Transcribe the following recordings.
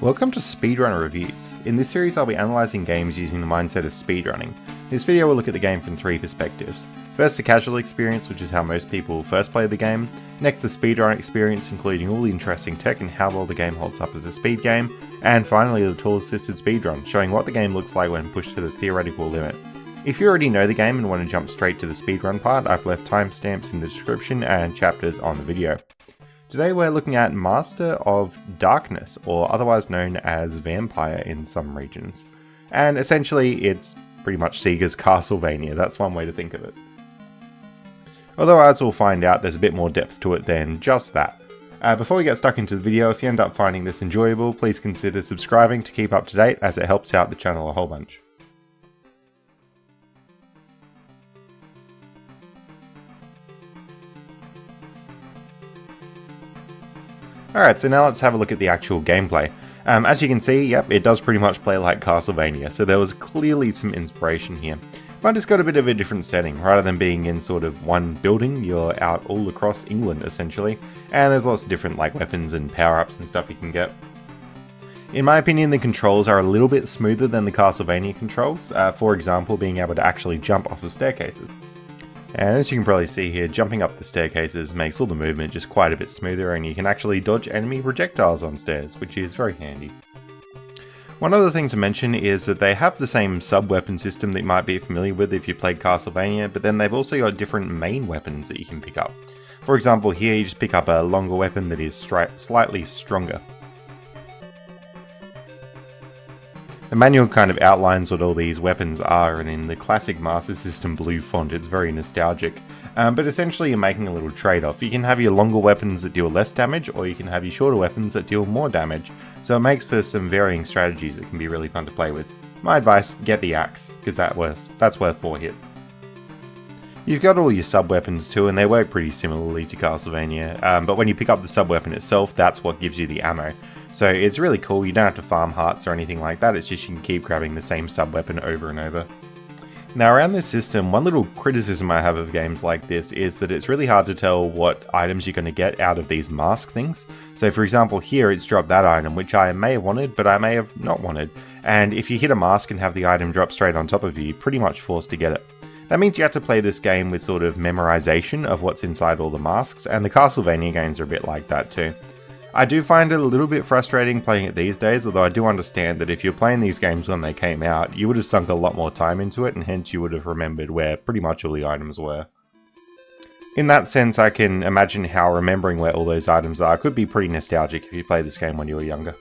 Welcome to Speedrunner Reviews. In this series I'll be analysing games using the mindset of speedrunning. This video will look at the game from three perspectives. First the casual experience, which is how most people first play the game. Next the speedrun experience, including all the interesting tech and how well the game holds up as a speed game. And finally the tool-assisted speedrun, showing what the game looks like when pushed to the theoretical limit. If you already know the game and want to jump straight to the speedrun part, I've left timestamps in the description and chapters on the video. Today we're looking at Master of Darkness, or otherwise known as Vampire in some regions. And essentially it's pretty much Sega's Castlevania, that's one way to think of it. Although as we'll find out, there's a bit more depth to it than just that. Before we get stuck into the video, if you end up finding this enjoyable, please consider subscribing to keep up to date, as it helps out the channel a whole bunch. Alright, so now let's have a look at the actual gameplay. As you can see, yep, it does pretty much play like Castlevania, so there was clearly some inspiration here. But it's got a bit of a different setting. Rather than being in sort of one building, you're out all across England essentially, and there's lots of different like weapons and power-ups and stuff you can get. In my opinion, the controls are a little bit smoother than the Castlevania controls, for example being able to actually jump off of staircases. And as you can probably see here, jumping up the staircases makes all the movement just quite a bit smoother, and you can actually dodge enemy projectiles on stairs, which is very handy. One other thing to mention is that they have the same sub-weapon system that you might be familiar with if you played Castlevania, but then they've also got different main weapons that you can pick up. For example, here you just pick up a longer weapon that is slightly stronger. The manual kind of outlines what all these weapons are, and in the classic Master System blue font it's very nostalgic. But essentially you're making a little trade-off. You can have your longer weapons that deal less damage, or you can have your shorter weapons that deal more damage. So it makes for some varying strategies that can be really fun to play with. My advice, get the axe, because that's worth 4 hits. You've got all your sub-weapons too, and they work pretty similarly to Castlevania, but when you pick up the sub-weapon itself, that's what gives you the ammo. So it's really cool, you don't have to farm hearts or anything like that, it's just you can keep grabbing the same sub-weapon over and over. Now around this system, one little criticism I have of games like this is that it's really hard to tell what items you're going to get out of these mask things. So for example here it's dropped that item, which I may have wanted, but I may have not wanted. And if you hit a mask and have the item drop straight on top of you, you're pretty much forced to get it. That means you have to play this game with sort of memorization of what's inside all the masks, and the Castlevania games are a bit like that too. I do find it a little bit frustrating playing it these days, although I do understand that if you're playing these games when they came out, you would have sunk a lot more time into it, and hence you would have remembered where pretty much all the items were. In that sense, I can imagine how remembering where all those items are could be pretty nostalgic if you played this game when you were younger.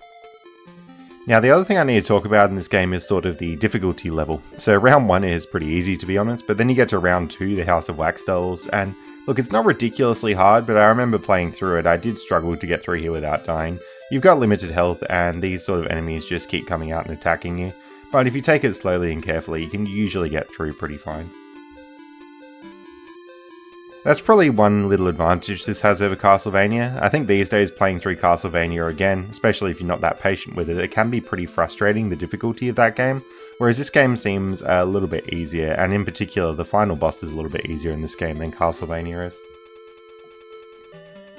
Now the other thing I need to talk about in this game is sort of the difficulty level. So round 1 is pretty easy to be honest, but then you get to round 2, the House of Wax Dolls, and look, it's not ridiculously hard, but I remember playing through it, I did struggle to get through here without dying. You've got limited health, and these sort of enemies just keep coming out and attacking you, but if you take it slowly and carefully, you can usually get through pretty fine. That's probably one little advantage this has over Castlevania. I think these days playing through Castlevania again, especially if you're not that patient with it, it can be pretty frustrating, the difficulty of that game, whereas this game seems a little bit easier, and in particular the final boss is a little bit easier in this game than Castlevania is.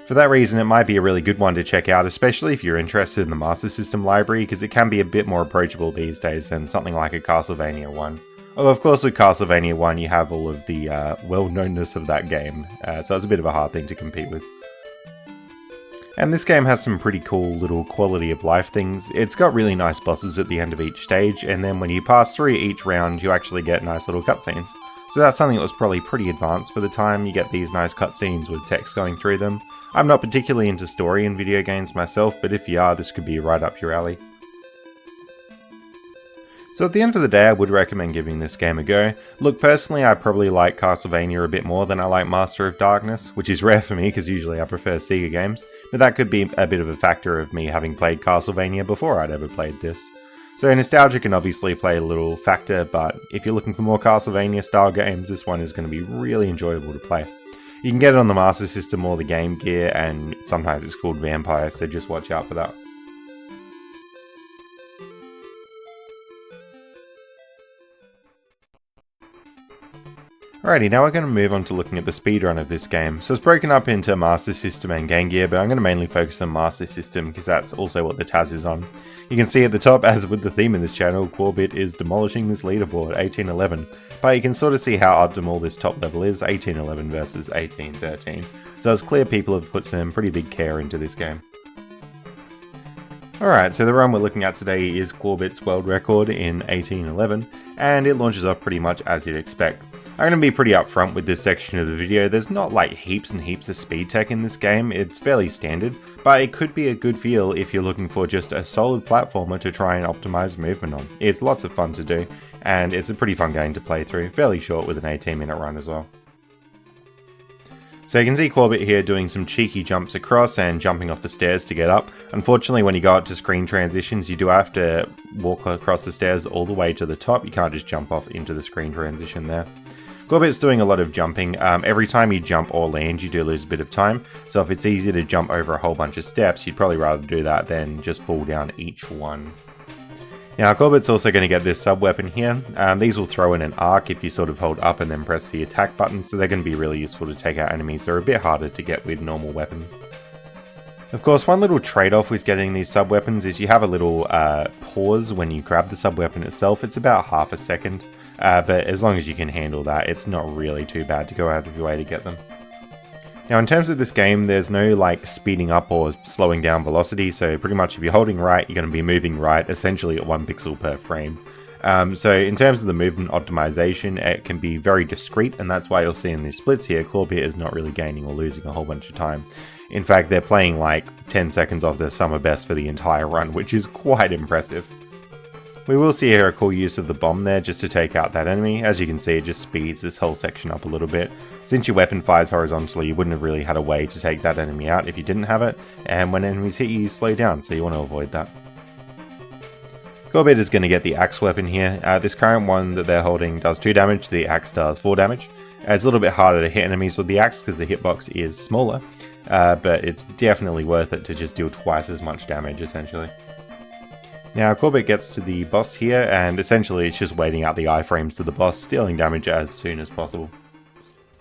For that reason it might be a really good one to check out, especially if you're interested in the Master System library, because it can be a bit more approachable these days than something like a Castlevania 1. Although of course with Castlevania 1 you have all of the well-knownness of that game, so it's a bit of a hard thing to compete with. And this game has some pretty cool little quality of life things. It's got really nice bosses at the end of each stage, and then when you pass through each round you actually get nice little cutscenes. So that's something that was probably pretty advanced for the time. You get these nice cutscenes with text going through them. I'm not particularly into story in video games myself, but if you are, this could be right up your alley. So at the end of the day, I would recommend giving this game a go. Look, personally I probably like Castlevania a bit more than I like Master of Darkness, which is rare for me because usually I prefer Sega games, but that could be a bit of a factor of me having played Castlevania before I'd ever played this. So nostalgia can obviously play a little factor, but if you're looking for more Castlevania style games, this one is going to be really enjoyable to play. You can get it on the Master System or the Game Gear, and sometimes it's called Vampire, so just watch out for that. Alrighty, now we're going to move on to looking at the speedrun of this game. So it's broken up into Master System and Game Gear, but I'm going to mainly focus on Master System because that's also what the Taz is on. You can see at the top, as with the theme in this channel, Corbett is demolishing this leaderboard, 1811. But you can sort of see how optimal this top level is, 1811 versus 1813. So it's clear people have put some pretty big care into this game. Alright, so the run we're looking at today is Corbett's world record in 1811, and it launches off pretty much as you'd expect. I'm going to be pretty upfront with this section of the video. There's not like heaps and heaps of speed tech in this game, it's fairly standard, but it could be a good feel if you're looking for just a solid platformer to try and optimize movement on. It's lots of fun to do, and it's a pretty fun game to play through, fairly short with an 18-minute run as well. So you can see Corbett here doing some cheeky jumps across and jumping off the stairs to get up. Unfortunately, when you go up to screen transitions, you do have to walk across the stairs all the way to the top. You can't just jump off into the screen transition there. Corbett's doing a lot of jumping. Every time you jump or land, you do lose a bit of time. So if it's easy to jump over a whole bunch of steps, you'd probably rather do that than just fall down each one. Now, Corbett's also going to get this sub-weapon here. These will throw in an arc if you sort of hold up and then press the attack button, so they're going to be really useful to take out enemies. They're a bit harder to get with normal weapons. Of course, one little trade-off with getting these sub-weapons is you have a little pause when you grab the sub-weapon itself. It's about half a second, but as long as you can handle that, it's not really too bad to go out of your way to get them. Now, in terms of this game, there's no like speeding up or slowing down velocity, so pretty much if you're holding right, you're going to be moving right, essentially at 1 pixel per frame. So in terms of the movement optimization, it can be very discrete, and that's why you'll see in these splits here, Corbett is not really gaining or losing a whole bunch of time. In fact, they're playing like 10 seconds off their summer best for the entire run, which is quite impressive. We will see here a cool use of the bomb there just to take out that enemy. As you can see, it just speeds this whole section up a little bit. Since your weapon fires horizontally, you wouldn't have really had a way to take that enemy out if you didn't have it, and when enemies hit you, you slow down, so you want to avoid that. Corbett is going to get the axe weapon here. This current one that they're holding does 2 damage, the axe does 4 damage. It's a little bit harder to hit enemies with the axe because the hitbox is smaller, but it's definitely worth it to just deal twice as much damage, essentially. Now, Corbett gets to the boss here, and essentially it's just waiting out the iframes to the boss, dealing damage as soon as possible.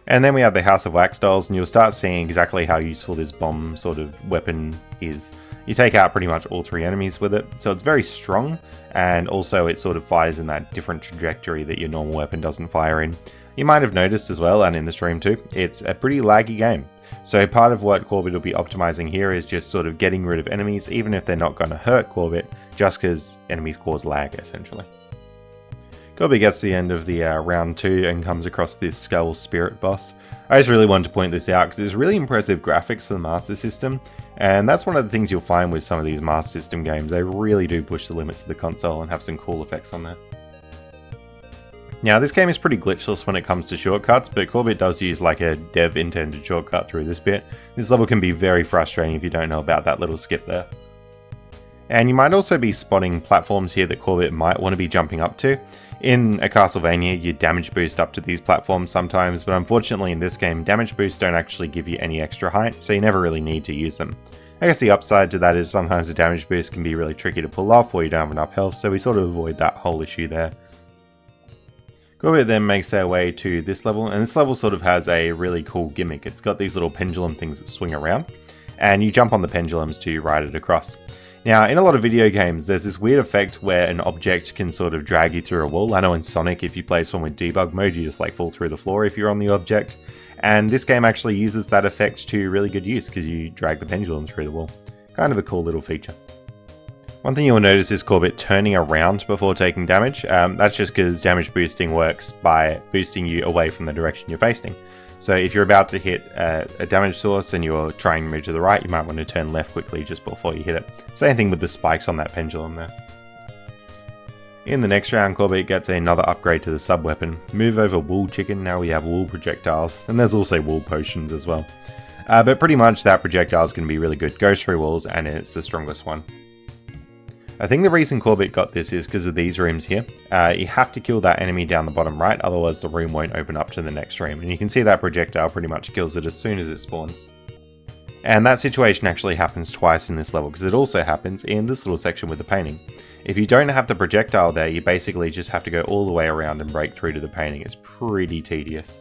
And then we have the House of Wax Dolls, and you'll start seeing exactly how useful this bomb sort of weapon is. You take out pretty much all 3 enemies with it, so it's very strong, and also it sort of fires in that different trajectory that your normal weapon doesn't fire in. You might have noticed as well, and in the stream too, it's a pretty laggy game. So part of what Corbett will be optimizing here is just sort of getting rid of enemies, even if they're not going to hurt Corbett, just because enemies cause lag, essentially. Corbett gets to the end of the round 2 and comes across this Skull Spirit boss. I just really wanted to point this out because there's really impressive graphics for the Master System, and that's one of the things you'll find with some of these Master System games. They really do push the limits of the console and have some cool effects on there. Now, this game is pretty glitchless when it comes to shortcuts, but Corbett does use like a dev-intended shortcut through this bit. This level can be very frustrating if you don't know about that little skip there. And you might also be spotting platforms here that Corbett might want to be jumping up to. In a Castlevania, you damage boost up to these platforms sometimes, but unfortunately in this game, damage boosts don't actually give you any extra height, so you never really need to use them. I guess the upside to that is sometimes the damage boost can be really tricky to pull off or you don't have enough health, so we sort of avoid that whole issue there. Corbett then makes their way to this level, and this level sort of has a really cool gimmick. It's got these little pendulum things that swing around, and you jump on the pendulums to ride it across. Now, in a lot of video games, there's this weird effect where an object can sort of drag you through a wall. I know in Sonic, if you play this one with debug mode, you just like fall through the floor if you're on the object. And this game actually uses that effect to really good use because you drag the pendulum through the wall. Kind of a cool little feature. One thing you'll notice is Corbett turning around before taking damage. That's just because damage boosting works by boosting you away from the direction you're facing. So if you're about to hit a damage source and you're trying to move to the right, you might want to turn left quickly just before you hit it. Same thing with the spikes on that pendulum there. In the next round, Corbett gets another upgrade to the sub-weapon. Move over wool chicken, now we have wool projectiles, and there's also wool potions as well. But pretty much that projectile is going to be really good. Goes through walls, and it's the strongest one. I think the reason Corbett got this is because of these rooms here. You have to kill that enemy down the bottom right, otherwise the room won't open up to the next room. And you can see that projectile pretty much kills it as soon as it spawns. And that situation actually happens twice in this level, because it also happens in this little section with the painting. If you don't have the projectile there, you basically just have to go all the way around and break through to the painting. It's pretty tedious.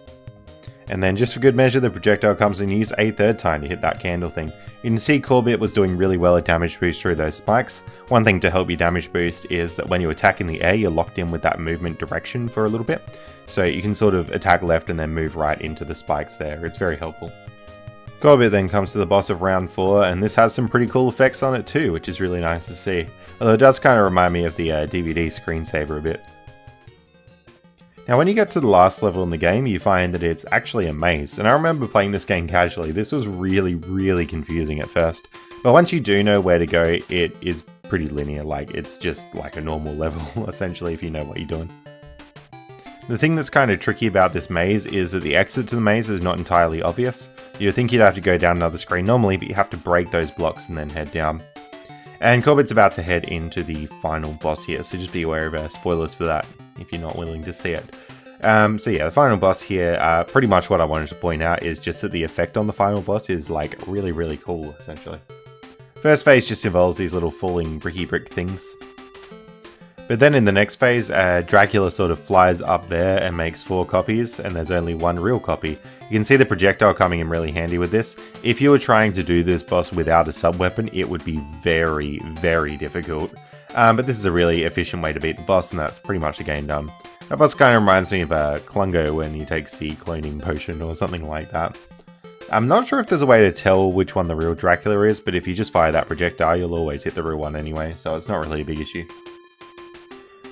And then just for good measure, the projectile comes in use a third time to hit that candle thing. You can see Corbett was doing really well at damage boost through those spikes. One thing to help you damage boost is that when you attack in the air, you're locked in with that movement direction for a little bit. So you can sort of attack left and then move right into the spikes there. It's very helpful. Corbett then comes to the boss of round 4, and this has some pretty cool effects on it too, which is really nice to see. Although it does kind of remind me of the DVD screensaver a bit. Now when you get to the last level in the game, you find that it's actually a maze, and I remember playing this game casually. This was really confusing at first, but once you do know where to go, it is pretty linear. Like, it's just like a normal level essentially if you know what you're doing. The thing that's kind of tricky about this maze is that the exit to the maze is not entirely obvious. You'd think you'd have to go down another screen normally, but you have to break those blocks and then head down. And Corbett's about to head into the final boss here, so just be aware of spoilers for that if you're not willing to see it. So yeah, the final boss here, pretty much what I wanted to point out is just that the effect on the final boss is like really cool, essentially. First phase just involves these little falling bricky brick things. But then in the next phase, Dracula sort of flies up there and makes 4 copies, and there's only 1 real copy. You can see the projectile coming in really handy with this. If you were trying to do this boss without a sub-weapon, it would be very difficult. But this is a really efficient way to beat the boss, and that's pretty much the game done. That boss kind of reminds me of Klungo when he takes the cloning potion or something like that. I'm not sure if there's a way to tell which one the real Dracula is, but if you just fire that projectile, you'll always hit the real one anyway, so it's not really a big issue.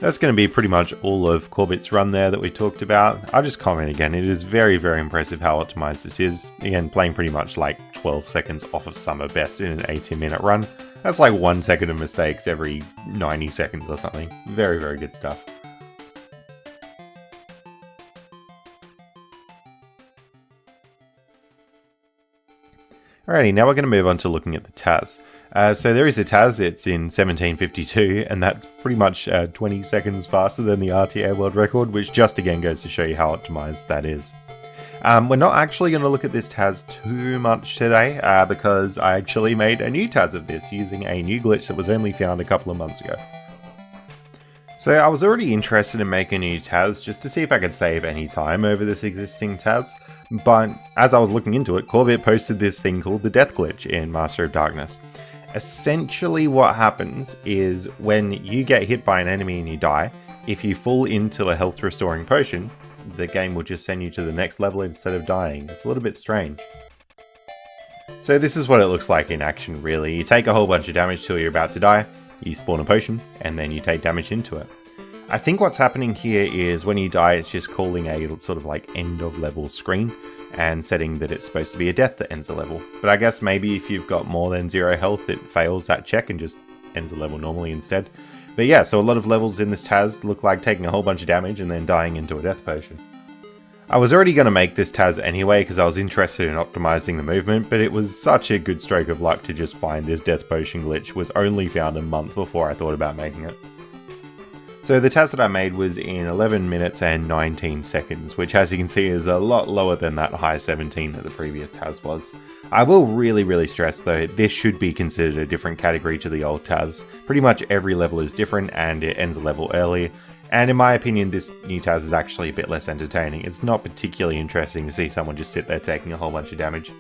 That's going to be pretty much all of Corbett's run there that we talked about. I'll just comment again, it is very impressive how optimized this is. Again, playing pretty much like 12 seconds off of summer best in an 18-minute run. That's like 1 second of mistakes every 90 seconds or something. Very good stuff. Alrighty, now we're going to move on to looking at the Taz. So there is a Taz, it's in 1752, and that's pretty much 20 seconds faster than the RTA world record, which just again goes to show you how optimized that is. We're not actually going to look at this Taz too much today, because I actually made a new Taz of this using a new glitch that was only found a couple of months ago. So I was already interested in making a new Taz just to see if I could save any time over this existing Taz, but as I was looking into it, Corbett posted this thing called the Death Glitch in Master of Darkness. Essentially what happens is when you get hit by an enemy and you die, if you fall into a health restoring potion, the game will just send you to the next level instead of dying. It's a little bit strange. So this is what it looks like in action really. You take a whole bunch of damage till you're about to die, you spawn a potion, and then you take damage into it. I think what's happening here is when you die, it's just calling a sort of like end of level screen and setting that it's supposed to be a death that ends a level. But I guess maybe if you've got more than 0 health, it fails that check and just ends a level normally instead. But yeah, so a lot of levels in this Taz look like taking a whole bunch of damage and then dying into a death potion. I was already going to make this Taz anyway because I was interested in optimizing the movement, but it was such a good stroke of luck to just find this death potion glitch was only found a month before I thought about making it. So the Taz that I made was in 11 minutes and 19 seconds, which as you can see is a lot lower than that high 17 that the previous Taz was. I will really stress though, this should be considered a different category to the old Taz. Pretty much every level is different and it ends a level early. And in my opinion, this new Taz is actually a bit less entertaining. It's not particularly interesting to see someone just sit there taking a whole bunch of damage.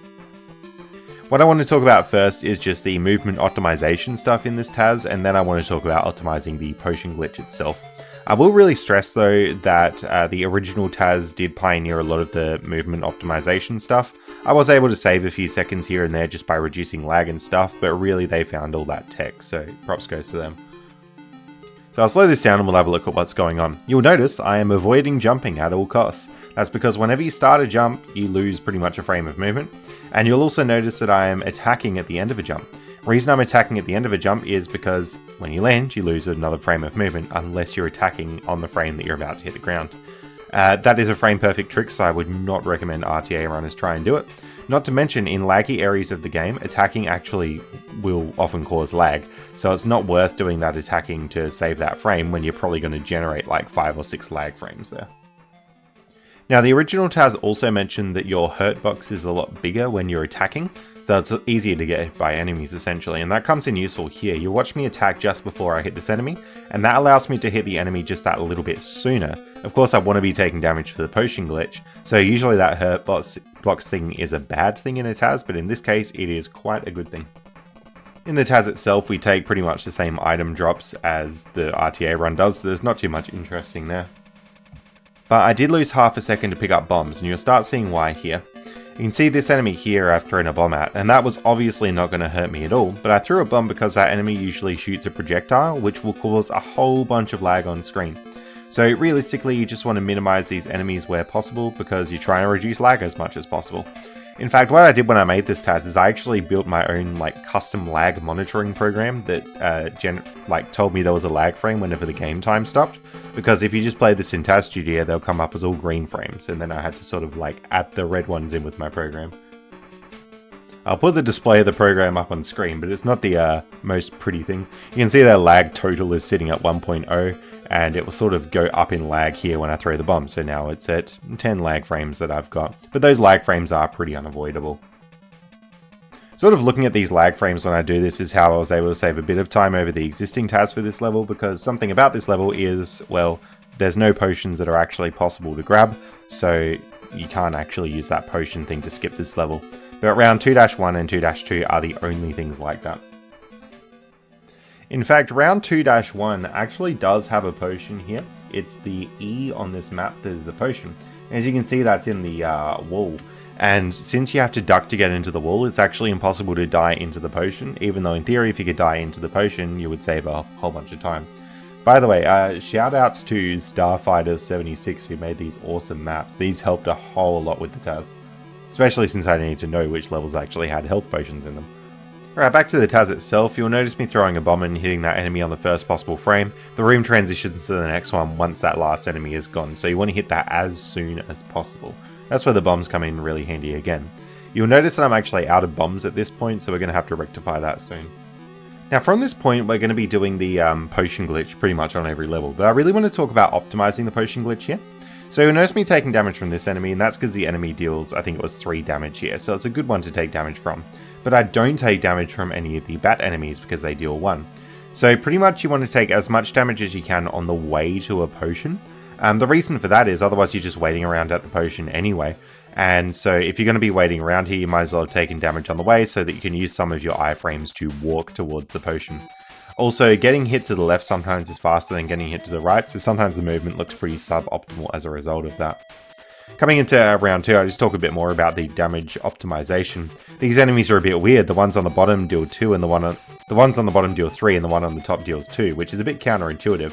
What I want to talk about first is just the movement optimization stuff in this Taz, and then I want to talk about optimizing the potion glitch itself. I will really stress though that the original Taz did pioneer a lot of the movement optimization stuff. I was able to save a few seconds here and there just by reducing lag and stuff, but really they found all that tech, so props goes to them. So I'll slow this down and we'll have a look at what's going on. You'll notice I am avoiding jumping at all costs. That's because whenever you start a jump, you lose pretty much a frame of movement. And you'll also notice that I am attacking at the end of a jump. The reason I'm attacking at the end of a jump is because when you land, you lose another frame of movement unless you're attacking on the frame that you're about to hit the ground. That is a frame perfect trick, so I would not recommend RTA runners try and do it. Not to mention, in laggy areas of the game, attacking actually will often cause lag, so it's not worth doing that attacking to save that frame when you're probably going to generate like 5 or 6 lag frames there. Now the original Taz also mentioned that your hurt box is a lot bigger when you're attacking, so so it's easier to get hit by enemies essentially, and that comes in useful here. You watch me attack just before I hit this enemy, and that allows me to hit the enemy just that little bit sooner. Of course, I want to be taking damage for the potion glitch, so usually that hurt box thing is a bad thing in a TAS, but in this case it is quite a good thing. In the TAS itself, we take pretty much the same item drops as the RTA run does, so there's not too much interesting there. But I did lose half a second to pick up bombs, and you'll start seeing why here. You can see this enemy here I've thrown a bomb at, and that was obviously not going to hurt me at all, but I threw a bomb because that enemy usually shoots a projectile, which will cause a whole bunch of lag on screen. So realistically, you just want to minimize these enemies where possible, because you're trying to reduce lag as much as possible. In fact, what I did when I made this TAS is I actually built my own custom lag monitoring program that told me there was a lag frame whenever the game time stopped. Because if you just play this in TAS Studio, they'll come up as all green frames, and then I had to sort of add the red ones in with my program. I'll put the display of the program up on screen, but it's not the most pretty thing. You can see that lag total is sitting at 1.0, and it will sort of go up in lag here when I throw the bomb, so now it's at 10 lag frames that I've got. But those lag frames are pretty unavoidable. Sort of looking at these lag frames when I do this is how I was able to save a bit of time over the existing TAS for this level, because something about this level is, well, there's no potions that are actually possible to grab, so you can't actually use that potion thing to skip this level. But round 2-1 and 2-2 are the only things like that. In fact, round 2-1 actually does have a potion here. It's the E on this map that is the potion. As you can see, that's in the wall. And since you have to duck to get into the wall, it's actually impossible to die into the potion, even though in theory if you could die into the potion, you would save a whole bunch of time. By the way, shout outs to Starfighter76 who made these awesome maps. These helped a whole lot with the TAS. Especially since I need to know which levels actually had health potions in them. Alright, back to the TAS itself. You'll notice me throwing a bomb and hitting that enemy on the first possible frame. The room transitions to the next one once that last enemy is gone, so you want to hit that as soon as possible. That's where the bombs come in really handy again. You'll notice that I'm actually out of bombs at this point, so we're going to have to rectify that soon. Now from this point, we're going to be doing the potion glitch pretty much on every level, but I really want to talk about optimizing the potion glitch here. So you'll notice me taking damage from this enemy, and that's because the enemy deals, I think it was 3 damage here, so it's a good one to take damage from. But I don't take damage from any of the bat enemies because they deal 1. So pretty much you want to take as much damage as you can on the way to a potion. The reason for that is otherwise you're just waiting around at the potion anyway. And so if you're going to be waiting around here, you might as well have taken damage on the way so that you can use some of your iframes to walk towards the potion. Also, getting hit to the left sometimes is faster than getting hit to the right, so sometimes the movement looks pretty suboptimal as a result of that. Coming into round 2, I'll just talk a bit more about the damage optimization. These enemies are a bit weird. The ones on the bottom deal 2, and the ones on the bottom deal 3, and the one on the top deals 2, which is a bit counterintuitive.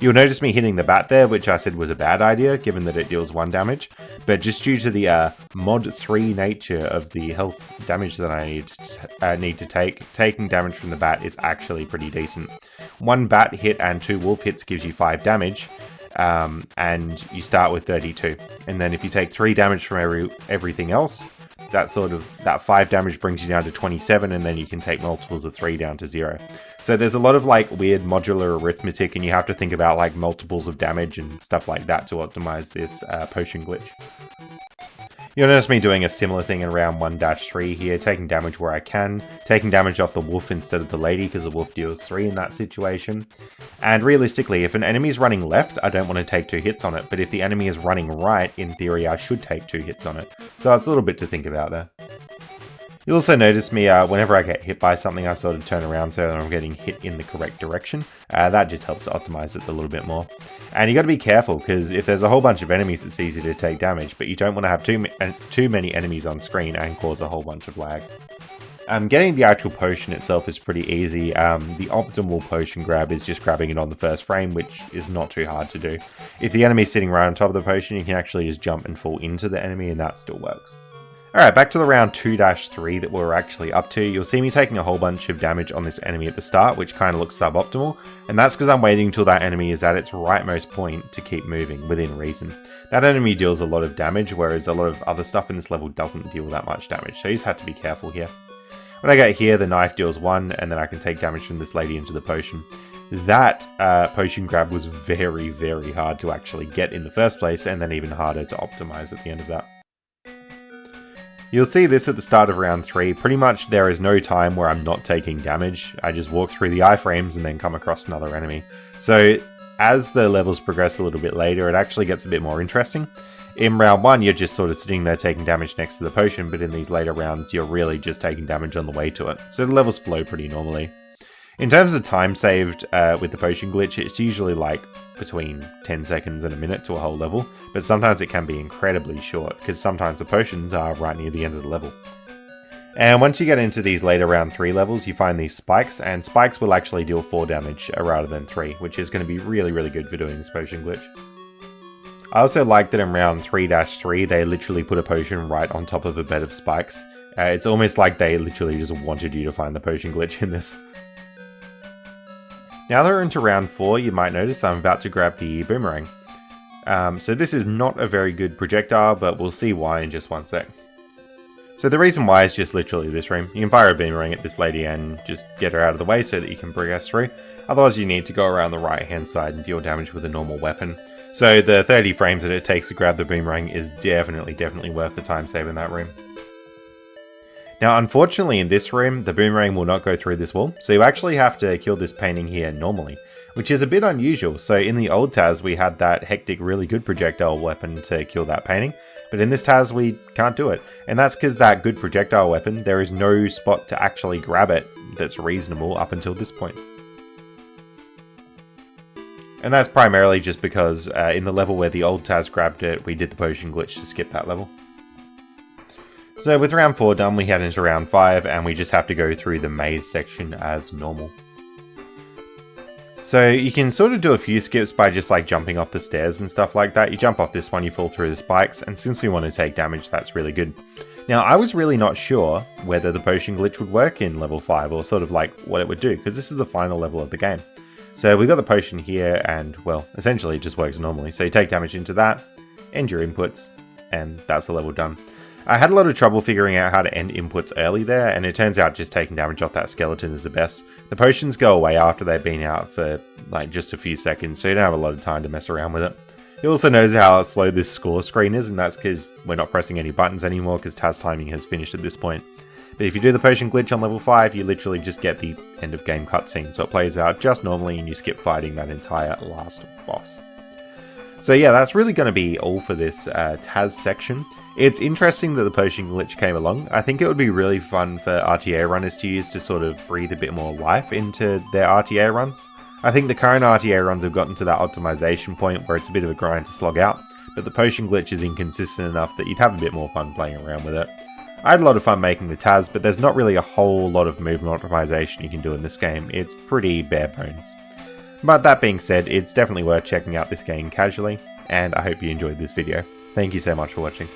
You'll notice me hitting the bat there, which I said was a bad idea, given that it deals 1 damage. But just due to the mod 3 nature of the health damage that I need to take, taking damage from the bat is actually pretty decent. 1 bat hit and 2 wolf hits gives you 5 damage, and you start with 32. And then if you take 3 damage from everything else, that 5 damage brings you down to 27, and then you can take multiples of 3 down to 0. So there's a lot of weird modular arithmetic, and you have to think about multiples of damage and stuff like that to optimize this potion glitch. You'll notice me doing a similar thing in round 1-3 here, taking damage where I can, taking damage off the wolf instead of the lady because the wolf deals 3 in that situation. And realistically, if an enemy is running left, I don't want to take 2 hits on it, but if the enemy is running right, in theory I should take 2 hits on it. So it's a little bit to think about there. You'll also notice me, whenever I get hit by something, I sort of turn around so that I'm getting hit in the correct direction. That just helps optimize it a little bit more. And you got to be careful, because if there's a whole bunch of enemies, it's easy to take damage, but you don't want to have too many enemies on screen and cause a whole bunch of lag. Getting the actual potion itself is pretty easy. The optimal potion grab is just grabbing it on the first frame, which is not too hard to do. If the enemy's sitting right on top of the potion, you can actually just jump and fall into the enemy, and that still works. Alright, back to the round 2-3 that we're actually up to. You'll see me taking a whole bunch of damage on this enemy at the start, which kind of looks suboptimal, and that's because I'm waiting until that enemy is at its rightmost point to keep moving, within reason. That enemy deals a lot of damage, whereas a lot of other stuff in this level doesn't deal that much damage, so you just have to be careful here. When I get here, the knife deals 1, and then I can take damage from this lady into the potion. That potion grab was very, very hard to actually get in the first place, and then even harder to optimize at the end of that. You'll see this at the start of round 3, pretty much there is no time where I'm not taking damage. I just walk through the iframes and then come across another enemy. So as the levels progress a little bit later, it actually gets a bit more interesting. In round 1, you're just sort of sitting there taking damage next to the potion, but in these later rounds, you're really just taking damage on the way to it. So the levels flow pretty normally. In terms of time saved with the potion glitch, it's usually like between 10 seconds and a minute to a whole level, but sometimes it can be incredibly short, because sometimes the potions are right near the end of the level. And once you get into these later round 3 levels, you find these spikes, and spikes will actually deal 4 damage rather than 3, which is going to be really, really good for doing this potion glitch. I also like that in round 3-3, they literally put a potion right on top of a bed of spikes. It's almost like they literally just wanted you to find the potion glitch in this. Now that we're into round 4, you might notice I'm about to grab the boomerang. So this is not a very good projectile, but we'll see why in just one sec. So the reason why is just literally this room. You can fire a boomerang at this lady and just get her out of the way so that you can progress through. Otherwise you need to go around the right hand side and deal damage with a normal weapon. So the 30 frames that it takes to grab the boomerang is definitely worth the time save in that room. Now unfortunately in this room, the boomerang will not go through this wall, so you actually have to kill this painting here normally, which is a bit unusual. So in the old Taz we had that hectic really good projectile weapon to kill that painting, but in this Taz we can't do it. And that's because that good projectile weapon, there is no spot to actually grab it that's reasonable up until this point. And that's primarily just because in the level where the old Taz grabbed it, we did the potion glitch to skip that level. So with round 4 done, we head into round 5, and we just have to go through the maze section as normal. So you can sort of do a few skips by just like jumping off the stairs and stuff like that. You jump off this one, you fall through the spikes, and since we want to take damage, that's really good. Now I was really not sure whether the potion glitch would work in level 5, or sort of like what it would do, because this is the final level of the game. So we've got the potion here, and well, essentially it just works normally. So you take damage into that, end your inputs, and that's the level done. I had a lot of trouble figuring out how to end inputs early there, and it turns out just taking damage off that skeleton is the best. The potions go away after they've been out for like just a few seconds, so you don't have a lot of time to mess around with it. You'll also notice how slow this score screen is, and that's because we're not pressing any buttons anymore because Taz timing has finished at this point. But if you do the potion glitch on level 5, you literally just get the end of game cutscene, so it plays out just normally and you skip fighting that entire last boss. So yeah, that's really going to be all for this Taz section. It's interesting that the potion glitch came along. I think it would be really fun for RTA runners to use to sort of breathe a bit more life into their RTA runs. I think the current RTA runs have gotten to that optimization point where it's a bit of a grind to slog out, but the potion glitch is inconsistent enough that you'd have a bit more fun playing around with it. I had a lot of fun making the Taz, but there's not really a whole lot of movement optimization you can do in this game. It's pretty bare bones. But that being said, it's definitely worth checking out this game casually, and I hope you enjoyed this video. Thank you so much for watching.